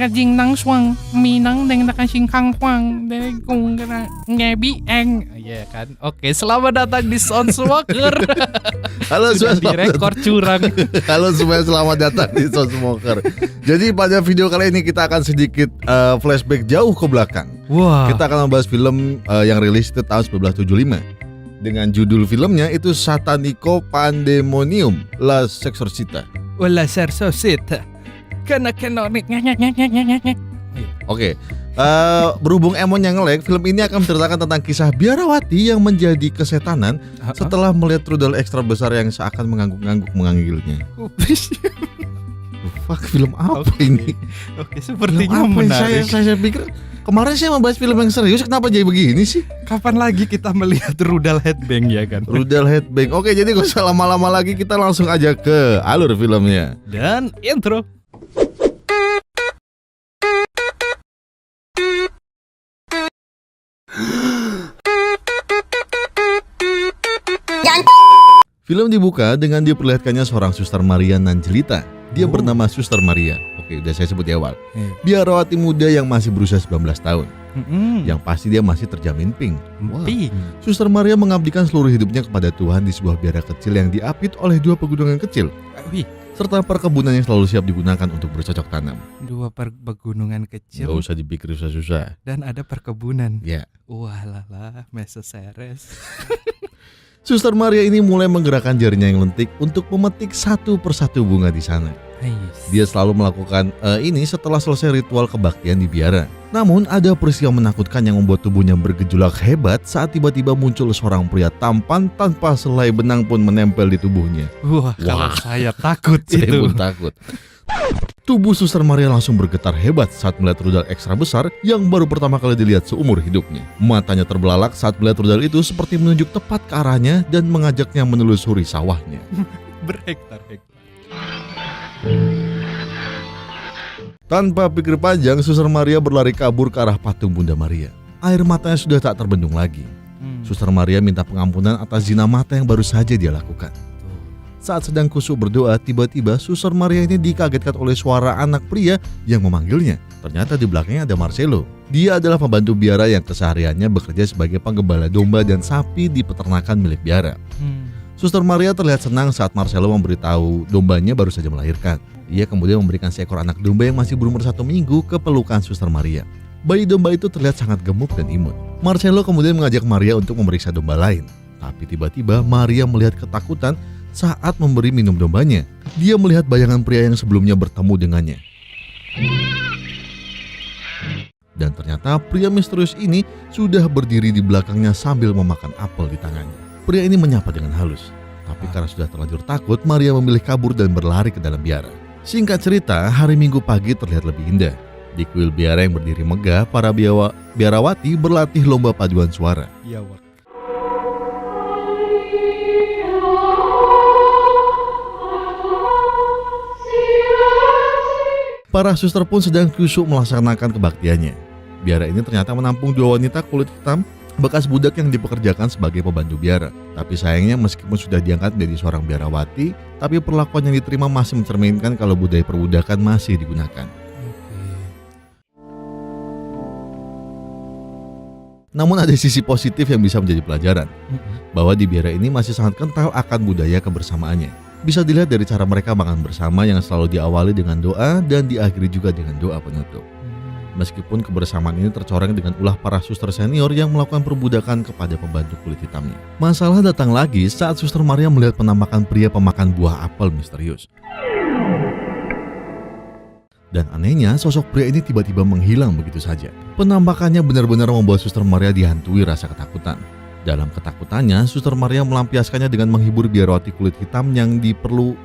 jing nang swang minang deng nakasing kang kwang deng kung kena ngebi eng. Iya kan. Oke, selamat datang di Sound Smoker. Halo Sudah semua, direkor curang. halo semua, selamat datang di Sound Smoker. Jadi pada video kali ini kita akan sedikit flashback jauh ke belakang. Wah. Kita akan membahas film yang rilis itu tahun 1975. Dengan judul filmnya itu Satanico Pandemonium La Sexorcista. Wala sersosita. Kena nyek. Oke, berhubung Emon yang nge-lag, film ini akan menceritakan tentang kisah biarawati yang menjadi kesetanan setelah melihat rudal ekstra besar yang seakan mengangguk-angguk menganggilnya. Fuck, film apa ini? Oke, sepertinya Film apa ini? menarik. Saya pikir kemarin saya membahas film yang serius, kenapa jadi begini sih? Kapan lagi kita melihat rudal headbang ya kan? Rudal headbang. Oke, jadi gak usah lama-lama lagi, kita langsung aja ke alur filmnya. Dan intro. Film dibuka dengan diperlihatkannya seorang Suster Maria nan jelita. Dia bernama Suster Maria. Oke, udah saya sebut di awal. Biarawati muda yang masih berusia 19 tahun. Yang pasti dia masih terjamin pink. Pink. Suster Maria mengabdikan seluruh hidupnya kepada Tuhan di sebuah biara kecil yang diapit oleh 2 pegunungan kecil, Wih, serta perkebunan yang selalu siap digunakan untuk bercocok tanam. 2 pegunungan kecil. Gak usah dipikir susah-susah. Dan ada perkebunan. Ya. Wah lala, Mesoceres. Suster Maria ini mulai menggerakkan jarinya yang lentik untuk memetik satu persatu bunga di sana. Dia selalu melakukan ini setelah selesai ritual kebaktian di biara. Namun ada peristiwa menakutkan yang membuat tubuhnya bergejolak hebat saat tiba-tiba muncul seorang pria tampan tanpa selai benang pun menempel di tubuhnya. Wah, kalau saya takut Saya itu. pun takut. Tubuh Suster Maria langsung bergetar hebat saat melihat rudal ekstra besar yang baru pertama kali dilihat seumur hidupnya. Matanya terbelalak saat melihat rudal itu seperti menunjuk tepat ke arahnya dan mengajaknya menelusuri sawahnya. Berhektar-hektar. Tanpa pikir panjang, Suster Maria berlari kabur ke arah patung Bunda Maria. Air matanya sudah tak terbendung lagi. Suster Maria minta pengampunan atas zina mata yang baru saja dia lakukan. Saat sedang kusuk berdoa, tiba-tiba Suster Maria ini dikagetkan oleh suara anak pria yang memanggilnya. Ternyata di belakangnya ada Marcelo. Dia adalah pembantu biara yang kesehariannya bekerja sebagai penggembala domba dan sapi di peternakan milik biara. Suster Maria terlihat senang saat Marcelo memberitahu dombanya baru saja melahirkan. Ia kemudian memberikan seekor anak domba yang masih berumur 1 minggu ke pelukan Suster Maria. Bayi domba itu terlihat sangat gemuk dan imut. Marcelo kemudian mengajak Maria untuk memeriksa domba lain. Tapi tiba-tiba Maria melihat ketakutan saat memberi minum dombanya. Dia melihat bayangan pria yang sebelumnya bertemu dengannya. Dan ternyata pria misterius ini sudah berdiri di belakangnya sambil memakan apel di tangannya. Pria ini menyapa dengan halus. Tapi karena sudah terlanjur takut, Maria memilih kabur dan berlari ke dalam biara. Singkat cerita, hari Minggu pagi terlihat lebih indah. Di kuil biara yang berdiri megah, para biarawati berlatih lomba paduan suara. Iya, Wak. Para suster pun sedang khusyuk melaksanakan kebaktiannya. Biara ini ternyata menampung 2 wanita kulit hitam bekas budak yang dipekerjakan sebagai pembantu biara. Tapi sayangnya meskipun sudah diangkat menjadi seorang biarawati, tapi perlakuan yang diterima masih mencerminkan kalau budaya perbudakan masih digunakan. Namun ada sisi positif yang bisa menjadi pelajaran, bahwa di biara ini masih sangat kental akan budaya kebersamaannya. Bisa dilihat dari cara mereka makan bersama yang selalu diawali dengan doa dan diakhiri juga dengan doa penutup. Meskipun kebersamaan ini tercoreng dengan ulah para suster senior yang melakukan perbudakan kepada pembantu kulit hitamnya. Masalah datang lagi saat Suster Maria melihat penampakan pria pemakan buah apel misterius. Dan anehnya, sosok pria ini tiba-tiba menghilang begitu saja. Penampakannya benar-benar membuat Suster Maria dihantui rasa ketakutan. Dalam ketakutannya, Suster Maria melampiaskannya dengan menghibur biarawati kulit hitam yang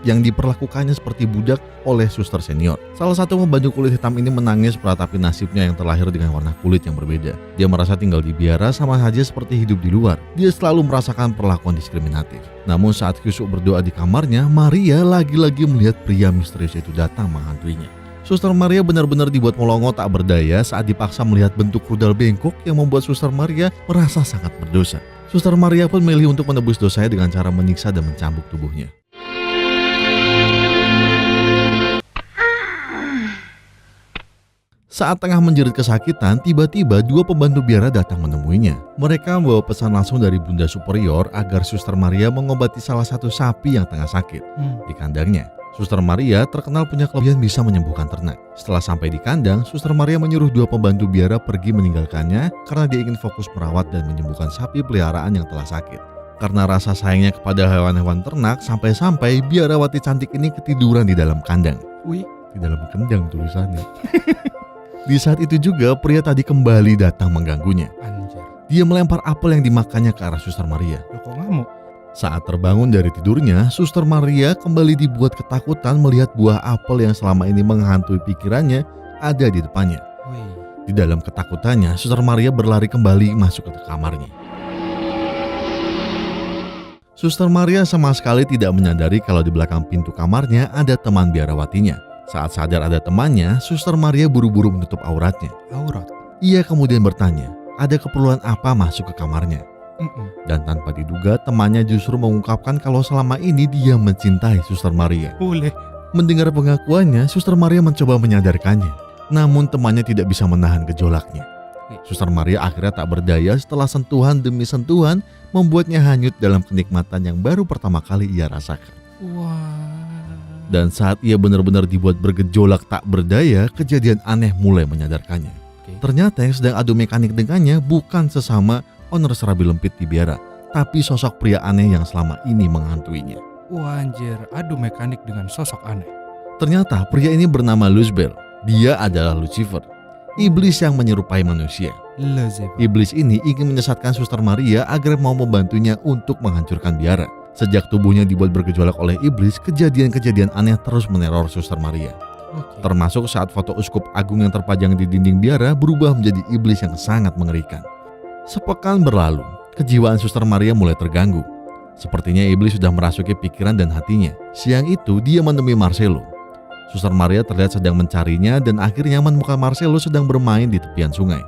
diperlakukannya seperti budak oleh suster senior. Salah satu pembantu kulit hitam ini menangis meratapi nasibnya yang terlahir dengan warna kulit yang berbeda. Dia merasa tinggal di biara sama saja seperti hidup di luar. Dia selalu merasakan perlakuan diskriminatif. Namun saat khusyuk berdoa di kamarnya, Maria lagi-lagi melihat pria misterius itu datang menghantuinya. Suster Maria benar-benar dibuat melongo tak berdaya saat dipaksa melihat bentuk rudal bengkok yang membuat Suster Maria merasa sangat berdosa. Suster Maria pun memilih untuk menebus dosanya dengan cara menyiksa dan mencambuk tubuhnya. Saat tengah menjerit kesakitan, tiba-tiba 2 pembantu biara datang menemuinya. Mereka membawa pesan langsung dari Bunda Superior agar Suster Maria mengobati salah satu sapi yang tengah sakit di kandangnya. Suster Maria terkenal punya kelebihan bisa menyembuhkan ternak. Setelah sampai di kandang, Suster Maria menyuruh 2 pembantu biara pergi meninggalkannya karena dia ingin fokus merawat dan menyembuhkan sapi peliharaan yang telah sakit. Karena rasa sayangnya kepada hewan-hewan ternak, sampai-sampai biarawati cantik ini ketiduran di dalam kandang. Wih, Di dalam kandang tulisannya. Di saat itu juga pria tadi kembali datang mengganggunya. anjir. Dia melempar apel yang dimakannya ke arah Suster Maria. Lo kok ngamuk? Saat terbangun dari tidurnya, Suster Maria kembali dibuat ketakutan melihat buah apel yang selama ini menghantui pikirannya ada di depannya. Wih. Di dalam ketakutannya, Suster Maria berlari kembali masuk ke kamarnya. Suster Maria sama sekali tidak menyadari kalau di belakang pintu kamarnya ada teman biarawatinya. Saat sadar ada temannya, Suster Maria buru-buru menutup auratnya. Aurat. Ia kemudian bertanya, ada keperluan apa masuk ke kamarnya? Dan tanpa diduga, temannya justru mengungkapkan kalau selama ini dia mencintai Suster Maria. Boleh. Mendengar pengakuannya, Suster Maria mencoba menyadarkannya. Namun temannya tidak bisa menahan gejolaknya. Suster Maria akhirnya tak berdaya setelah sentuhan demi sentuhan membuatnya hanyut dalam kenikmatan yang baru pertama kali ia rasakan. Wah. Dan saat ia benar-benar dibuat bergejolak tak berdaya, kejadian aneh mulai menyadarkannya. Ternyata yang sedang adu mekanik dengannya bukan sesama owner serabi lempit di biara, tapi sosok pria aneh yang selama ini menghantuinya. Wah anjir, adu mekanik dengan sosok aneh. Ternyata pria ini bernama Luzbel. Dia adalah Lucifer, iblis yang menyerupai manusia. Lezeb. Iblis ini ingin menyesatkan Suster Maria agar mau membantunya untuk menghancurkan biara. Sejak tubuhnya dibuat bergejolak oleh iblis, kejadian-kejadian aneh terus meneror Suster Maria. Termasuk saat foto uskup agung yang terpajang di dinding biara berubah menjadi iblis yang sangat mengerikan. Sepekan berlalu, kejiwaan Suster Maria mulai terganggu. Sepertinya iblis sudah merasuki pikiran dan hatinya. Siang itu dia menemui Marcelo. Suster Maria terlihat sedang mencarinya dan akhirnya menemukan Marcelo sedang bermain di tepian sungai.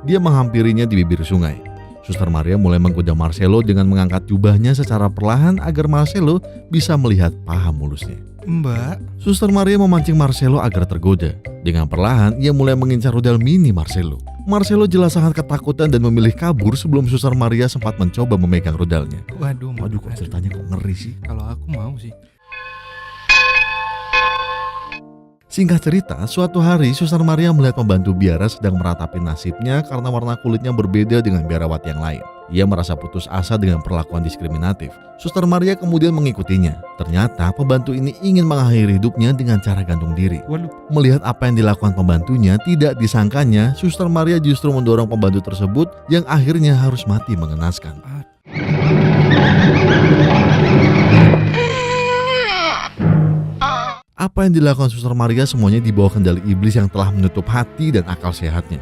Dia menghampirinya di bibir sungai. Suster Maria mulai menggoda Marcelo dengan mengangkat jubahnya secara perlahan agar Marcelo bisa melihat paha mulusnya. Mbak. Suster Maria memancing Marcelo agar tergoda. Dengan perlahan, ia mulai mengincar rudal mini Marcelo. Marcelo jelas sangat ketakutan dan memilih kabur sebelum Suster Maria sempat mencoba memegang rudalnya. Waduh, Kok ceritanya kok ngeri sih? Kalau aku mau sih. Singkat cerita, suatu hari Suster Maria melihat pembantu biara sedang meratapi nasibnya karena warna kulitnya berbeda dengan biarawati yang lain. Ia merasa putus asa dengan perlakuan diskriminatif. Suster Maria kemudian mengikutinya. Ternyata pembantu ini ingin mengakhiri hidupnya dengan cara gantung diri. Waduh. Melihat apa yang dilakukan pembantunya, tidak disangkanya Suster Maria justru mendorong pembantu tersebut yang akhirnya harus mati mengenaskan. Apa yang dilakukan Suster Maria semuanya di bawah kendali iblis yang telah menutup hati dan akal sehatnya.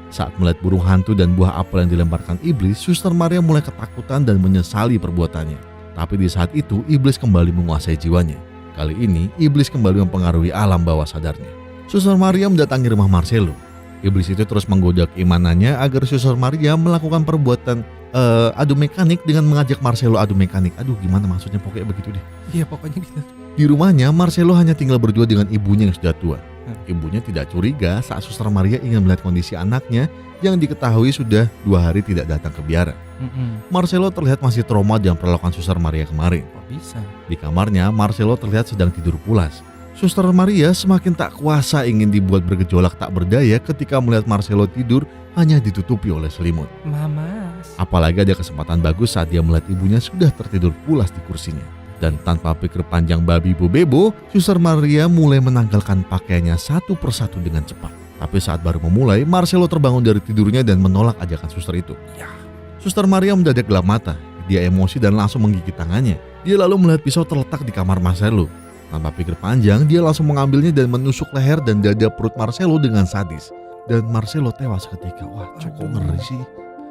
Saat melihat burung hantu dan buah apel yang dilemparkan iblis, Suster Maria mulai ketakutan dan menyesali perbuatannya. Tapi di saat itu, iblis kembali menguasai jiwanya. Kali ini, iblis kembali mempengaruhi alam bawah sadarnya. Suster Maria mendatangi rumah Marcelo. Iblis itu terus menggoda keimanannya agar Suster Maria melakukan perbuatan adu mekanik dengan mengajak Marcelo adu mekanik. Aduh, gimana maksudnya, pokoknya begitu deh. Iya, pokoknya gitu. Di rumahnya, Marcelo hanya tinggal berdua dengan ibunya yang sudah tua. Ibunya tidak curiga saat Suster Maria ingin melihat kondisi anaknya yang diketahui sudah 2 hari tidak datang ke biara. Marcelo terlihat masih trauma dengan perlakuan Suster Maria kemarin. Kok bisa? Di kamarnya, Marcelo terlihat sedang tidur pulas. Suster Maria semakin tak kuasa ingin dibuat bergejolak tak berdaya ketika melihat Marcelo tidur hanya ditutupi oleh selimut. Mamas. Apalagi ada kesempatan bagus saat dia melihat ibunya sudah tertidur pulas di kursinya. Dan tanpa pikir panjang babi bu bebo, Suster Maria mulai menanggalkan pakaiannya satu persatu dengan cepat. Tapi saat baru memulai, Marcelo terbangun dari tidurnya dan menolak ajakan suster itu. Suster Maria mendadak gelap mata. Dia emosi dan langsung menggigit tangannya. Dia lalu melihat pisau terletak di kamar Marcelo. Tanpa pikir panjang, dia langsung mengambilnya dan menusuk leher dan dada perut Marcelo dengan sadis. Dan Marcelo tewas ketika. Wah, cukup ngeri sih.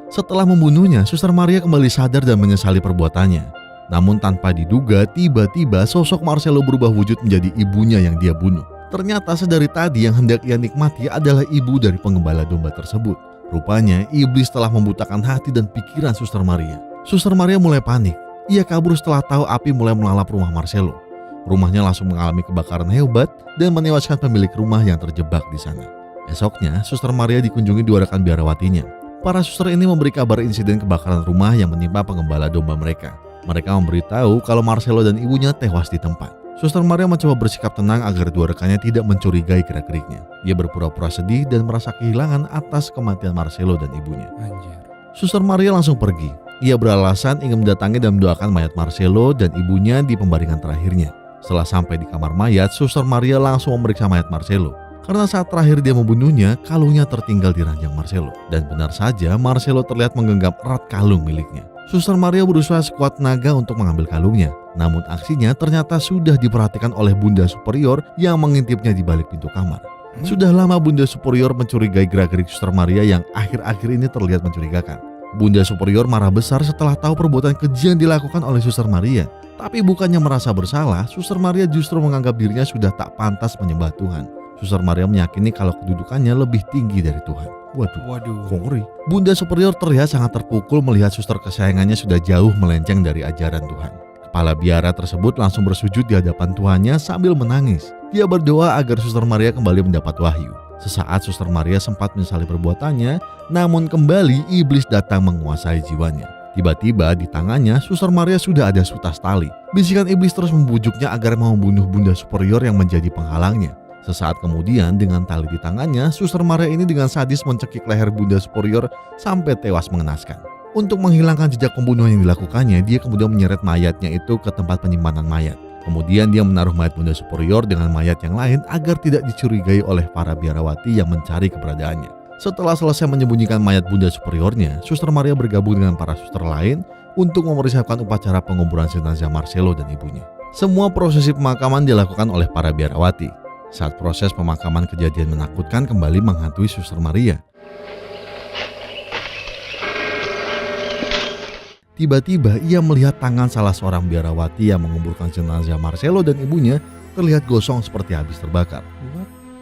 Setelah membunuhnya, Suster Maria kembali sadar dan menyesali perbuatannya. Namun tanpa diduga, tiba-tiba sosok Marcelo berubah wujud menjadi ibunya yang dia bunuh. Ternyata sedari tadi yang hendak ia nikmati adalah ibu dari penggembala domba tersebut. Rupanya iblis telah membutakan hati dan pikiran Suster Maria. Suster Maria mulai panik. Ia kabur setelah tahu api mulai melalap rumah Marcelo. Rumahnya langsung mengalami kebakaran hebat dan menewaskan pemilik rumah yang terjebak di sana. Esoknya, Suster Maria dikunjungi 2 rekan biarawatinya. Para suster ini memberi kabar insiden kebakaran rumah yang menimpa penggembala domba mereka. Mereka memberitahu kalau Marcelo dan ibunya tewas di tempat. Suster Maria mencoba bersikap tenang agar 2 rekannya tidak mencurigai gerak-geriknya. Ia berpura-pura sedih dan merasa kehilangan atas kematian Marcelo dan ibunya. Anjir. Suster Maria langsung pergi. Ia beralasan ingin mendatangi dan mendoakan mayat Marcelo dan ibunya di pembaringan terakhirnya. Setelah sampai di kamar mayat, Suster Maria langsung memeriksa mayat Marcelo. Karena saat terakhir dia membunuhnya, kalungnya tertinggal di ranjang Marcelo. Dan benar saja, Marcelo terlihat menggenggam erat kalung miliknya. Suster Maria berusaha sekuat tenaga untuk mengambil kalungnya. Namun aksinya ternyata sudah diperhatikan oleh Bunda Superior yang mengintipnya di balik pintu kamar. Sudah lama Bunda Superior mencurigai gerak-gerik Suster Maria yang akhir-akhir ini terlihat mencurigakan. Bunda Superior marah besar setelah tahu perbuatan keji yang dilakukan oleh Suster Maria. Tapi bukannya merasa bersalah, Suster Maria justru menganggap dirinya sudah tak pantas menyembah Tuhan. Suster Maria meyakini kalau kedudukannya lebih tinggi dari Tuhan. Waduh, kok ngeri. Bunda Superior terlihat sangat terpukul melihat suster kesayangannya sudah jauh melenceng dari ajaran Tuhan. Kepala biara tersebut langsung bersujud di hadapan Tuhannya sambil menangis. Dia berdoa agar Suster Maria kembali mendapat wahyu. Sesaat Suster Maria sempat menyesali perbuatannya, namun kembali iblis datang menguasai jiwanya. Tiba-tiba di tangannya Suster Maria sudah ada sutas tali. Bisikan iblis terus membujuknya agar mau membunuh Bunda Superior yang menjadi penghalangnya. Sesaat kemudian dengan tali di tangannya, Suster Maria ini dengan sadis mencekik leher Bunda Superior sampai tewas mengenaskan. Untuk menghilangkan jejak pembunuhan yang dilakukannya, dia kemudian menyeret mayatnya itu ke tempat penyimpanan mayat. Kemudian dia menaruh mayat Bunda Superior dengan mayat yang lain agar tidak dicurigai oleh para biarawati yang mencari keberadaannya. Setelah selesai menyembunyikan mayat Bunda Superiornya, Suster Maria bergabung dengan para suster lain untuk mempersiapkan upacara penguburan jenazah Marcelo dan ibunya. Semua prosesi pemakaman dilakukan oleh para biarawati. Saat proses pemakaman, kejadian menakutkan kembali menghantui Suster Maria. Tiba-tiba ia melihat tangan salah seorang biarawati yang menguburkan jenazah Marcelo dan ibunya terlihat gosong seperti habis terbakar.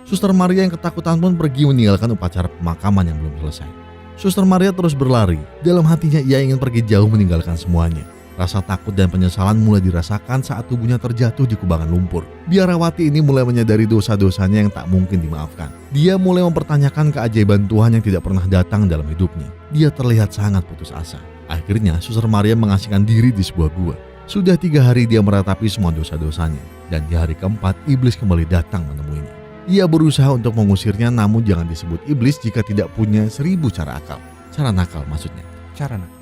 Suster Maria yang ketakutan pun pergi meninggalkan upacara pemakaman yang belum selesai. Suster Maria terus berlari. Dalam hatinya ia ingin pergi jauh meninggalkan semuanya. Rasa takut dan penyesalan mulai dirasakan saat tubuhnya terjatuh di kubangan lumpur. Biarawati ini mulai menyadari dosa-dosanya yang tak mungkin dimaafkan. Dia mulai mempertanyakan keajaiban Tuhan yang tidak pernah datang dalam hidupnya. Dia terlihat sangat putus asa. Akhirnya Suster Maria mengasingkan diri di sebuah gua. Sudah 3 hari dia meratapi semua dosa-dosanya. Dan di hari keempat iblis kembali datang menemuinya. Ia berusaha untuk mengusirnya, namun jangan disebut iblis jika tidak punya 1000 cara akal. Cara nakal maksudnya.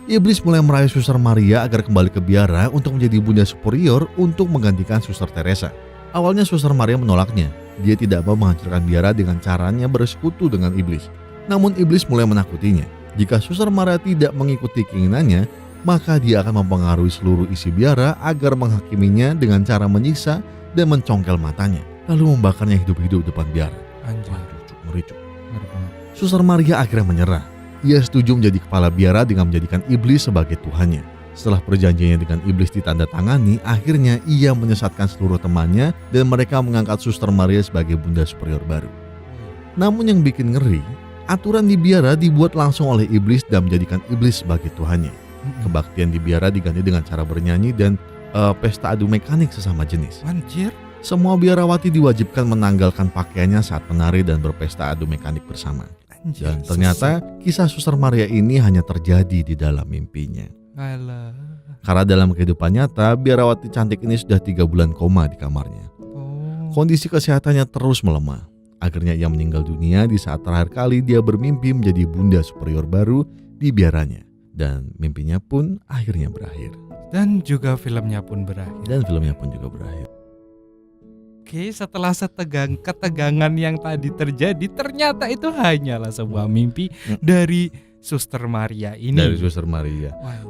Iblis mulai merayu Suster Maria agar kembali ke biara untuk menjadi Bunda Superior untuk menggantikan Suster Teresa. Awalnya Suster Maria menolaknya. Dia tidak mau menghancurkan biara dengan caranya bersekutu dengan iblis. Namun iblis mulai menakutinya. Jika Suster Maria tidak mengikuti keinginannya, maka dia akan mempengaruhi seluruh isi biara agar menghakiminya dengan cara menyiksa dan mencongkel matanya, lalu membakarnya hidup-hidup depan biara. Anjir. Ngeri banget. Suster Maria akhirnya menyerah. Ia setuju menjadi kepala biara dengan menjadikan iblis sebagai Tuhannya. Setelah perjanjiannya dengan iblis ditandatangani, akhirnya ia menyesatkan seluruh temannya dan mereka mengangkat Suster Maria sebagai Bunda Superior baru. Namun yang bikin ngeri, aturan di biara dibuat langsung oleh iblis dan menjadikan iblis sebagai Tuhannya. Kebaktian di biara diganti dengan cara bernyanyi dan pesta adu mekanik sesama jenis. Anjir. Semua biarawati diwajibkan menanggalkan pakaiannya saat menari dan berpesta adu mekanik bersama. Dan ternyata kisah Suster Maria ini hanya terjadi di dalam mimpinya. Alah. Karena dalam kehidupan nyata, biarawati cantik ini sudah 3 bulan koma di kamarnya. Kondisi kesehatannya terus melemah. Akhirnya ia meninggal dunia di saat terakhir kali dia bermimpi menjadi Bunda Superior baru di biaranya. Dan mimpinya pun akhirnya berakhir. Dan juga filmnya pun berakhir. Oke, setelah ketegangan yang tadi terjadi, ternyata itu hanyalah sebuah mimpi dari Suster Maria ini.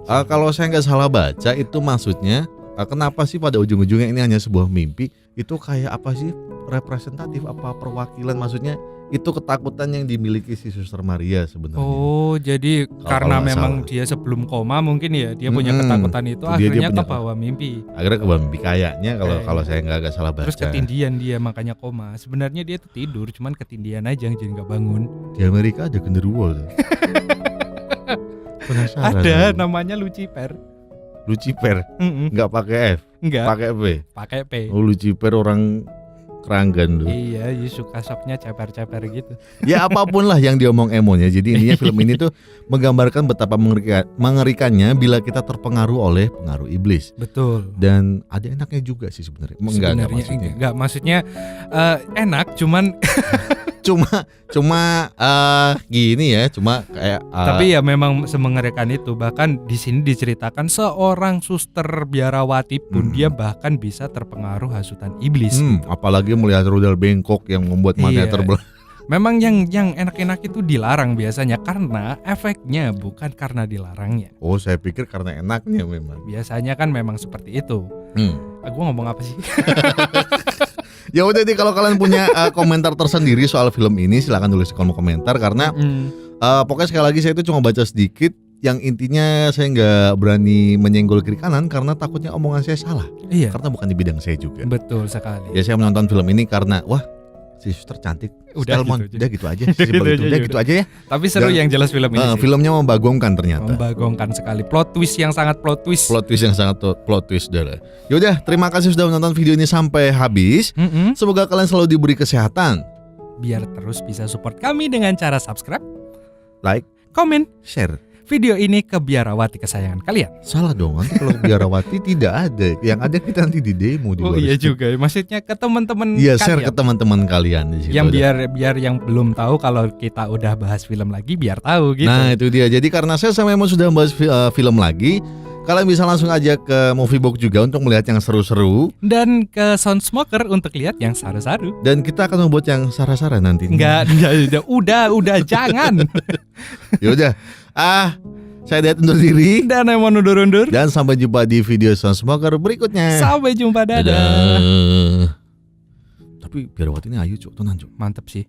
Kalau saya nggak salah baca itu maksudnya, kenapa sih pada ujung-ujungnya ini hanya sebuah mimpi? Itu kayak apa sih, representatif apa perwakilan, maksudnya itu ketakutan yang dimiliki si Suster Maria sebenarnya. Oh, jadi karena memang dia sebelum koma mungkin ya dia punya ketakutan itu, akhirnya ke bawah mimpi. Akhirnya ke bawah mimpi kayaknya kalau saya nggak salah baca. Terus ketindian dia makanya koma. Sebenarnya dia tuh tidur, cuman ketindian aja jadi nggak bangun. Di Amerika ada genderuwo tuh. Penasaran. Ada namanya Lucifer. Nggak pakai F. Enggak. Pakai P. Pakai P. Oh, Lucifer orang keranggan tuh. Iya, suka soknya ceper-ceper gitu. Ya apapun lah yang diomong Emon ya. Jadi intinya film ini tuh menggambarkan betapa mengerikannya bila kita terpengaruh oleh pengaruh iblis. Betul. Dan ada enaknya juga sih sebenarnya. Enggak maksudnya enak, cuman cuma gini ya, cuma kayak tapi ya memang semengerikan itu. Bahkan di sini diceritakan seorang suster biarawati pun dia bahkan bisa terpengaruh hasutan iblis. Apalagi melihat rudal bengkok yang membuat matanya terbelah. Memang yang enak-enak itu dilarang biasanya karena efeknya, bukan karena dilarangnya. Oh, saya pikir karena enaknya memang. Biasanya kan memang seperti itu. Gue ngomong apa sih? Ya udah deh, kalau kalian punya komentar tersendiri soal film ini silakan tulis di kolom komentar karena pokoknya sekali lagi saya itu cuma baca sedikit. Yang intinya saya nggak berani menyenggol kiri kanan karena takutnya omongan saya salah. Iya. Karena bukan di bidang saya juga. Betul sekali. Ya saya menonton film ini karena wah si suster cantik. Udah gitu aja. Udah gitu aja ya. Tapi seru yang jelas film ini. Filmnya membagongkan ternyata. Membagongkan sekali. Plot twist yang sangat plot twist. Dah. Yaudah, terima kasih sudah menonton video ini sampai habis. Semoga kalian selalu diberi kesehatan. Biar terus bisa support kami dengan cara subscribe, like, komen, share video ini ke biarawati kesayangan kalian. Salah dong, nanti kalau biarawati tidak ada. Yang ada kita nanti di demo. Oh iya juga, maksudnya ke teman-teman kalian. Iya, share ke teman-teman kalian di situ. Yang biar yang belum tahu kalau kita udah bahas film lagi biar tahu gitu. Nah itu dia, jadi karena saya sama Emo sudah membahas film lagi, kalian bisa langsung aja ke Moviebox juga untuk melihat yang seru-seru. Dan ke Soundsmoker untuk lihat yang saru-saru. Dan kita akan membuat yang sara-sara nanti. Enggak, udah jangan. Yaudah, saya Dayat undur diri. Dan Emon undur-undur. Dan sampai jumpa di video Soundsmoker berikutnya. Sampai jumpa, dadah. Tapi biarawati ini ayu cuk, tenan cuk. Mantep sih.